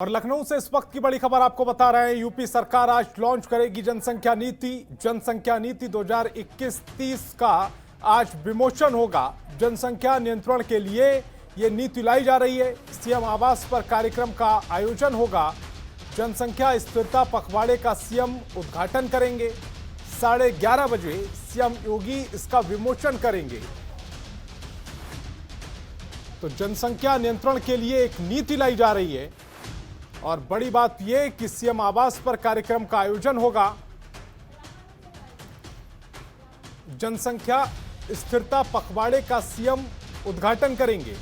और लखनऊ से इस वक्त की बड़ी खबर आपको बता रहे हैं। यूपी सरकार आज लॉन्च करेगी जनसंख्या नीति। जनसंख्या नीति 2021-30 का आज विमोचन होगा। जनसंख्या नियंत्रण के लिए ये नीति लाई जा रही है। सीएम आवास पर कार्यक्रम का आयोजन होगा। जनसंख्या स्थिरता पखवाड़े का सीएम उद्घाटन करेंगे। 11:30 बजे सीएम योगी इसका विमोचन करेंगे। तो जनसंख्या नियंत्रण के लिए एक नीति लाई जा रही है और बड़ी बात यह कि सीएम आवास पर कार्यक्रम का आयोजन होगा। जनसंख्या स्थिरता पखवाड़े का सीएम उद्घाटन करेंगे।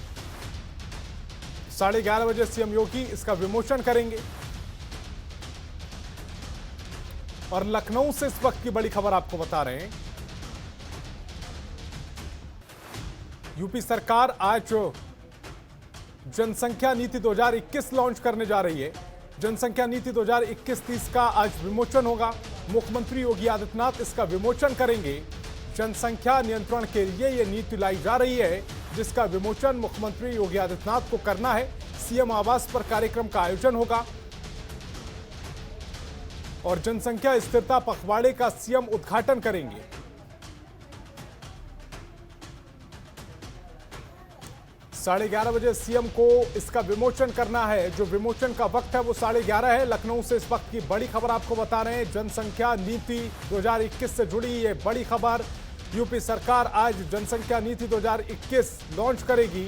11:30 बजे सीएम योगी इसका विमोचन करेंगे। और लखनऊ से इस वक्त की बड़ी खबर आपको बता रहे हैं। यूपी सरकार आज जनसंख्या नीति 2021 लॉन्च करने जा रही है। जनसंख्या नीति 2021-30 का आज विमोचन होगा। मुख्यमंत्री योगी आदित्यनाथ इसका विमोचन करेंगे। जनसंख्या नियंत्रण के लिए यह नीति लाई जा रही है, जिसका विमोचन मुख्यमंत्री योगी आदित्यनाथ को करना है। सीएम आवास पर कार्यक्रम का आयोजन होगा और जनसंख्या स्थिरता पखवाड़े का सीएम उद्घाटन करेंगे। साढ़े 11 बजे सीएम को इसका विमोचन करना है। जो विमोचन का वक्त है वो 11:30 है। लखनऊ से इस वक्त की बड़ी खबर आपको बता रहे हैं। जनसंख्या नीति 2021 से जुड़ी ये बड़ी खबर। यूपी सरकार आज जनसंख्या नीति 2021 लॉन्च करेगी।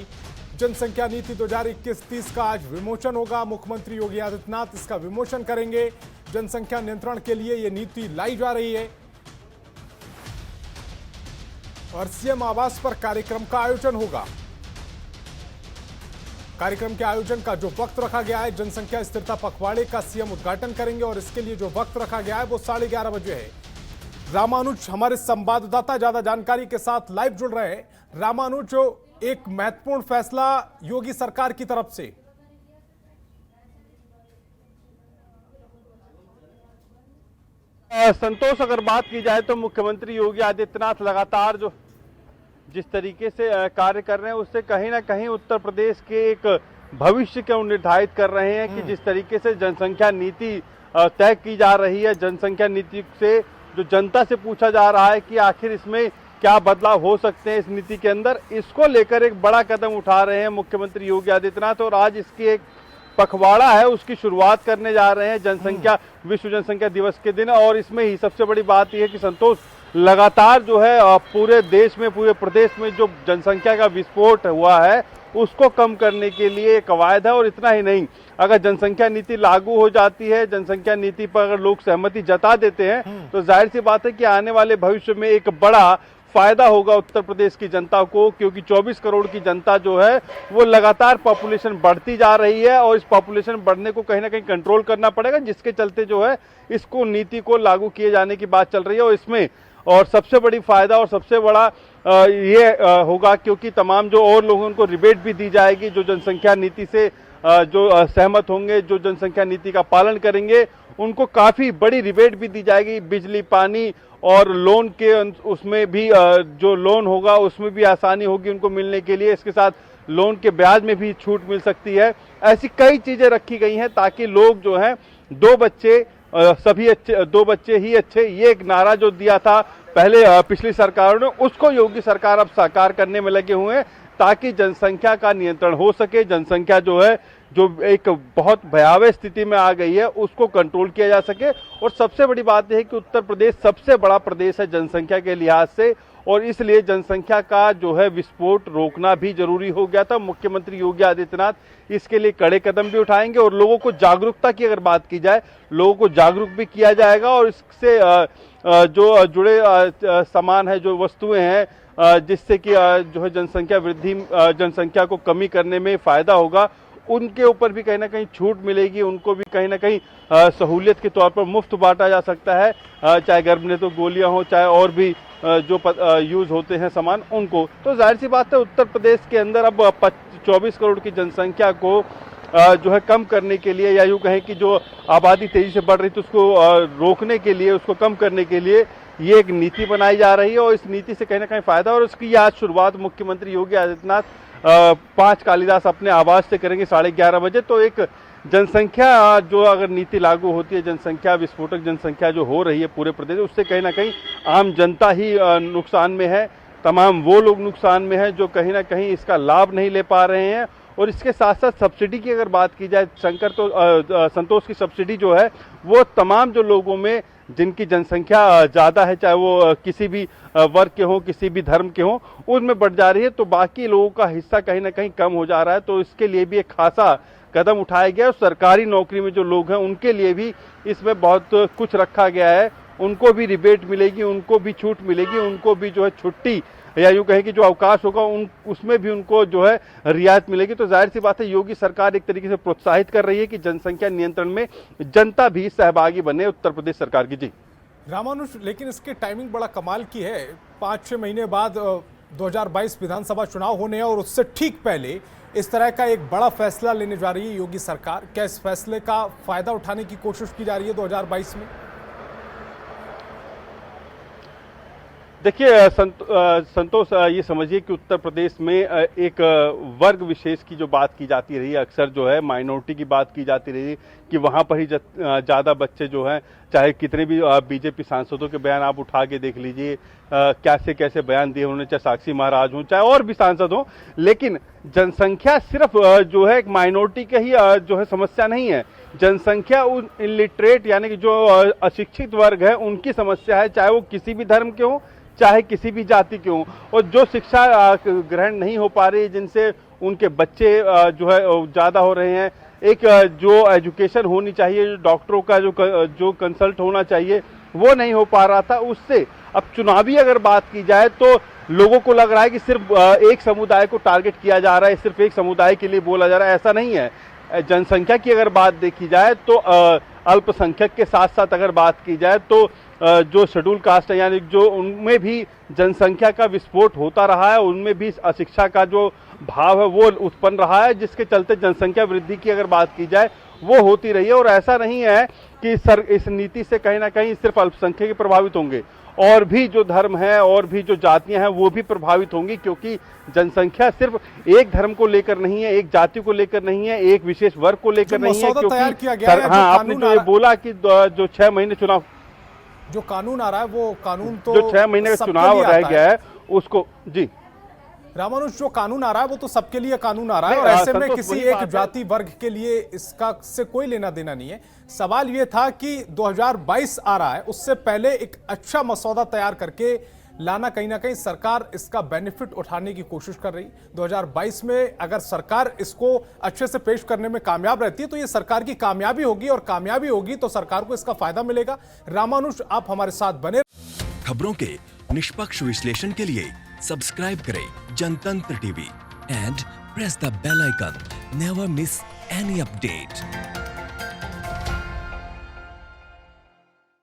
जनसंख्या नीति 2021-30 का आज विमोचन होगा। मुख्यमंत्री योगी आदित्यनाथ इसका विमोचन करेंगे। जनसंख्या नियंत्रण के लिए ये नीति लाई जा रही है और सीएम आवास पर कार्यक्रम का आयोजन होगा। कार्यक्रम के आयोजन का जो वक्त रखा गया है, जनसंख्या स्थिरता पखवाड़े का सीएम उद्घाटन करेंगे और इसके लिए जो वक्त रखा गया है वो 11:30 बजे है। रामानुज हमारे संवाददाता ज्यादा जानकारी के साथ लाइव जुड़ रहे हैं। रामानुज, एक महत्वपूर्ण फैसला योगी सरकार की तरफ से। संतोष, अगर बात की जाए तो मुख्यमंत्री योगी आदित्यनाथ लगातार जिस तरीके से कार्य कर रहे हैं उससे कहीं ना कहीं उत्तर प्रदेश के एक भविष्य को निर्धारित कर रहे हैं कि जिस तरीके से जनसंख्या नीति तय की जा रही है, जनसंख्या नीति से जो जनता से पूछा जा रहा है कि आखिर इसमें क्या बदलाव हो सकते हैं इस नीति के अंदर, इसको लेकर एक बड़ा कदम उठा रहे हैं मुख्यमंत्री योगी आदित्यनाथ। और आज इसकी एक पखवाड़ा है, उसकी शुरुआत करने जा रहे हैं जनसंख्या विश्व जनसंख्या दिवस के दिन। और इसमें ही सबसे बड़ी बात यह है कि संतोष, लगातार जो है पूरे देश में, पूरे प्रदेश में जो जनसंख्या का विस्फोट हुआ है उसको कम करने के लिए एक कवायद है। और इतना ही नहीं, अगर जनसंख्या नीति लागू हो जाती है, जनसंख्या नीति पर अगर लोग सहमति जता देते हैं तो जाहिर सी बात है कि आने वाले भविष्य में एक बड़ा फायदा होगा उत्तर प्रदेश की जनता को, क्योंकि 24 करोड़ की जनता जो है वो लगातार पॉपुलेशन बढ़ती जा रही है और इस पॉपुलेशन बढ़ने को कहीं ना कहीं कंट्रोल करना पड़ेगा, जिसके चलते जो है इसको नीति को लागू किए जाने की बात चल रही है। और इसमें और सबसे बड़ी फायदा और सबसे बड़ा ये होगा क्योंकि तमाम जो और लोगों को रिबेट भी दी जाएगी जो जनसंख्या नीति से जो सहमत होंगे, जो जनसंख्या नीति का पालन करेंगे, उनको काफ़ी बड़ी रिबेट भी दी जाएगी। बिजली, पानी और लोन के उसमें भी जो लोन होगा उसमें भी आसानी होगी उनको मिलने के लिए। इसके साथ लोन के ब्याज में भी छूट मिल सकती है। ऐसी कई चीज़ें रखी गई हैं ताकि लोग जो हैं 2 बच्चे सभी अच्छे, 2 बच्चे ही अच्छे, ये एक नारा जो दिया था पहले पिछली सरकारों ने, उसको योगी सरकार अब साकार करने में लगे हुए हैं ताकि जनसंख्या का नियंत्रण हो सके। जनसंख्या जो है जो एक बहुत भयावह स्थिति में आ गई है उसको कंट्रोल किया जा सके। और सबसे बड़ी बात यह है कि उत्तर प्रदेश सबसे बड़ा प्रदेश है जनसंख्या के लिहाज से और इसलिए जनसंख्या का जो है विस्फोट रोकना भी जरूरी हो गया था। मुख्यमंत्री योगी आदित्यनाथ इसके लिए कड़े कदम भी उठाएंगे और लोगों को जागरूकता की अगर बात की जाए, लोगों को जागरूक भी किया जाएगा और इससे जो जुड़े सामान है, जो वस्तुएं हैं, जिससे कि जो है जनसंख्या वृद्धि, जनसंख्या को कमी करने में फायदा होगा, उनके ऊपर भी कहीं ना कहीं छूट मिलेगी। उनको भी कहीं ना कहीं सहूलियत के तौर पर मुफ्त बांटा जा सकता है, चाहे गर्भनिरोधक गोलियां हो, चाहे और भी जो यूज होते हैं सामान उनको। तो जाहिर सी बात है उत्तर प्रदेश के अंदर अब 24 करोड़ की जनसंख्या को जो है कम करने के लिए, या यूँ कहें कि जो आबादी तेजी से बढ़ रही थी उसको रोकने के लिए, उसको कम करने के लिए ये एक नीति बनाई जा रही है और इस नीति से कहीं ना कहीं फायदा। और उसकी आज शुरुआत मुख्यमंत्री योगी आदित्यनाथ 5 कालिदास अपने आवास से करेंगे 11:30 बजे। तो एक जनसंख्या जो अगर नीति लागू होती है, जनसंख्या विस्फोटक जनसंख्या जो हो रही है पूरे प्रदेश, उससे कहीं ना कहीं आम जनता ही नुकसान में है। तमाम वो लोग नुकसान में हैं जो कहीं ना कहीं इसका लाभ नहीं ले पा रहे हैं। और इसके साथ साथ सब्सिडी की अगर बात की जाए, संतोष की सब्सिडी जो है वो तमाम जो लोगों में जिनकी जनसंख्या ज़्यादा है, चाहे वो किसी भी वर्ग के हों, किसी भी धर्म के हों, उनमें बढ़ जा रही है, तो बाकी लोगों का हिस्सा कहीं ना कहीं कम हो जा रहा है। तो इसके लिए भी एक खासा कदम उठाया गया। और सरकारी नौकरी में जो लोग हैं उनके लिए भी इसमें बहुत कुछ रखा गया है। उनको भी रिबेट मिलेगी, उनको भी छूट मिलेगी, उनको भी जो है छुट्टी या यूँ कहें कि जो अवकाश होगा उसमें भी उनको जो है रियायत मिलेगी। तो जाहिर सी बात है योगी सरकार एक तरीके से प्रोत्साहित कर रही है कि जनसंख्या नियंत्रण में जनता भी सहभागी बने उत्तर प्रदेश सरकार की। जी रामानुज, लेकिन इसकी टाइमिंग बड़ा कमाल की है। 5-6 महीने बाद 2022 विधानसभा चुनाव होने हैं और उससे ठीक पहले इस तरह का एक बड़ा फैसला लेने जा रही है योगी सरकार। क्या इस फैसले का फायदा उठाने की कोशिश की जा रही है 2022 में? देखिए संतोष, ये समझिए कि उत्तर प्रदेश में एक वर्ग विशेष की जो बात की जाती रही है, अक्सर जो है माइनॉरिटी की बात की जाती रही कि वहाँ पर ही ज़्यादा बच्चे जो हैं, चाहे कितने भी बीजेपी सांसदों के बयान आप उठा के देख लीजिए, कैसे कैसे बयान दिए उन्होंने, चाहे साक्षी महाराज हों, चाहे और भी सांसद हों, लेकिन जनसंख्या सिर्फ जो है एक माइनॉरिटी का ही जो है समस्या नहीं है। जनसंख्या उन इलिटरेट यानी कि जो अशिक्षित वर्ग है उनकी समस्या है, चाहे वो किसी भी धर्म के हों, चाहे किसी भी जाति के हों। और जो शिक्षा ग्रहण नहीं हो पा रही, जिनसे उनके बच्चे जो है ज़्यादा हो रहे हैं, एक जो एजुकेशन होनी चाहिए, डॉक्टरों का जो कंसल्ट होना चाहिए वो नहीं हो पा रहा था। उससे अब चुनावी अगर बात की जाए तो लोगों को लग रहा है कि सिर्फ एक समुदाय को टारगेट किया जा रहा है, सिर्फ एक समुदाय के लिए बोला जा रहा है, ऐसा नहीं है। जनसंख्या की अगर बात देखी जाए तो अल्पसंख्यक के साथ साथ अगर बात की जाए तो जो शेड्यूल कास्ट है यानी जो उनमें भी जनसंख्या का विस्फोट होता रहा है, उनमें भी अशिक्षा का जो भाव है वो उत्पन्न रहा है, जिसके चलते जनसंख्या वृद्धि की अगर बात की जाए वो होती रही है। और ऐसा नहीं है कि इस नीति से कहीं ना कहीं सिर्फ अल्पसंख्यक प्रभावित होंगे, और भी जो धर्म है और भी जो जातियां हैं वो भी प्रभावित होंगी, क्योंकि जनसंख्या सिर्फ एक धर्म को लेकर नहीं है, एक जाति को लेकर नहीं है, एक विशेष वर्ग को लेकर नहीं है। क्योंकि हाँ, आपने जो ये बोला कि जो 6 महीने चुनाव, जो कानून आ रहा है वो कानून तो जो 6 महीने का चुनाव रह गया है उसको, जी रामानुज, जो कानून आ रहा है वो तो सबके लिए कानून आ रहा है, और ऐसे में किसी एक जाति वर्ग के लिए इसका से कोई लेना देना नहीं है। सवाल ये था कि 2022 आ रहा है, उससे पहले एक अच्छा मसौदा तैयार करके लाना, कहीं ना कहीं सरकार इसका बेनिफिट उठाने की कोशिश कर रही। 2022 में अगर सरकार इसको अच्छे से पेश करने में कामयाब रहती है तो ये सरकार की कामयाबी होगी, और कामयाबी होगी तो सरकार को इसका फायदा मिलेगा। रामानुज, आप हमारे साथ बने। खबरों के निष्पक्ष विश्लेषण के लिए सब्सक्राइब करें Jantantra TV and press the bell icon. Never miss any update.